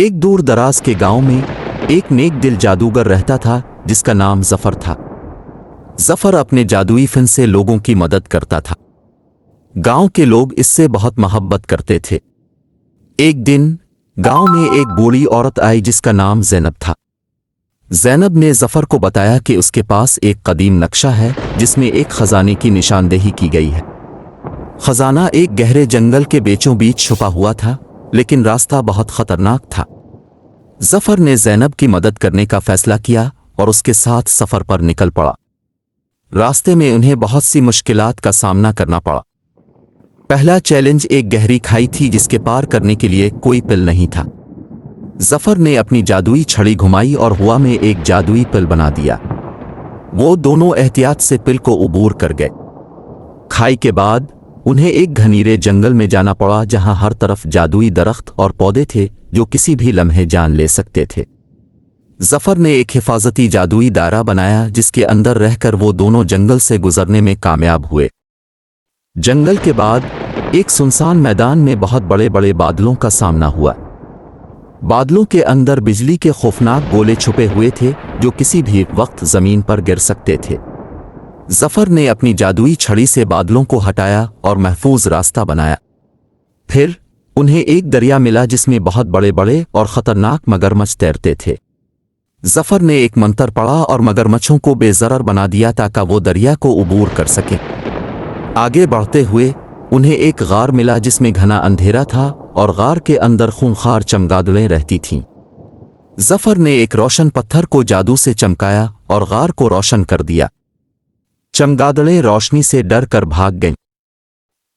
एक दूर दराज के गांव में एक नेक दिल जादूगर रहता था जिसका नाम जफर था। जफर अपने जादुई फन से लोगों की मदद करता था। गांव के लोग इससे बहुत मोहब्बत करते थे। एक दिन गांव में एक बूढ़ी औरत आई जिसका नाम ज़ैनब था। ज़ैनब ने जफर को बताया कि उसके पास एक कदीम नक्शा है जिसमें एक खजाने की निशानदेही की गई है। खजाना एक गहरे जंगल के बीचों बीच छुपा हुआ था, लेकिन रास्ता बहुत खतरनाक था। जफर ने ज़ैनब की मदद करने का फैसला किया और उसके साथ सफर पर निकल पड़ा। रास्ते में उन्हें बहुत सी मुश्किलात का सामना करना पड़ा। पहला चैलेंज एक गहरी खाई थी जिसके पार करने के लिए कोई पुल नहीं था। जफर ने अपनी जादुई छड़ी घुमाई और हवा में एक जादुई पुल बना दिया। वो दोनों एहतियात से पुल को उबूर कर गए। खाई के बाद उन्हें एक घनीरे जंगल में जाना पड़ा जहां हर तरफ जादुई दरख्त और पौधे थे जो किसी भी लम्हे जान ले सकते थे। जफर ने एक हिफाजती जादुई दायरा बनाया जिसके अंदर रहकर वो दोनों जंगल से गुजरने में कामयाब हुए। जंगल के बाद एक सुनसान मैदान में बहुत बड़े बड़े बादलों का सामना हुआ। बादलों के अंदर बिजली के खौफनाक गोले छुपे हुए थे जो किसी भी वक्त जमीन पर गिर सकते थे। जफर ने अपनी जादुई छड़ी से बादलों को हटाया और महफूज रास्ता बनाया। फिर उन्हें एक दरिया मिला जिसमें बहुत बड़े बड़े और खतरनाक मगरमच्छ तैरते थे। जफर ने एक मंत्र पढ़ा और मगरमच्छों को बेज़रर बना दिया ताकि वो दरिया को उबूर कर सके। आगे बढ़ते हुए उन्हें एक गार मिला जिसमें घना अंधेरा था और गार के अंदर खूंखार चमगादड़ें रहती थीं। जफर ने एक रोशन पत्थर को जादू से चमकाया और गार को रोशन कर दिया। चमगादड़ें रोशनी से डर कर भाग गईं।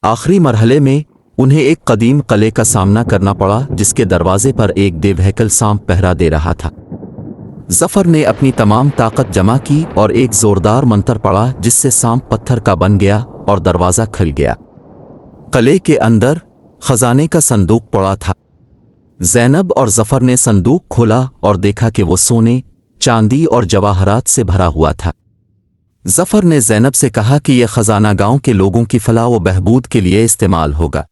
आखिरी मरहले में उन्हें एक कदीम किले का सामना करना पड़ा जिसके दरवाजे पर एक देवहैकल सांप पहरा दे रहा था। जफर ने अपनी तमाम ताकत जमा की और एक जोरदार मंत्र पढ़ा जिससे सांप पत्थर का बन गया और दरवाजा खुल गया। किले के अंदर खजाने का संदूक पड़ा था। ज़ैनब और जफर ने संदूक खोला और देखा कि वो सोने, चांदी और जवाहरात से भरा हुआ था। जफर ने ज़ैनब से कहा कि यह खजाना गांव के लोगों की फलाह व बहबूद के लिए इस्तेमाल होगा।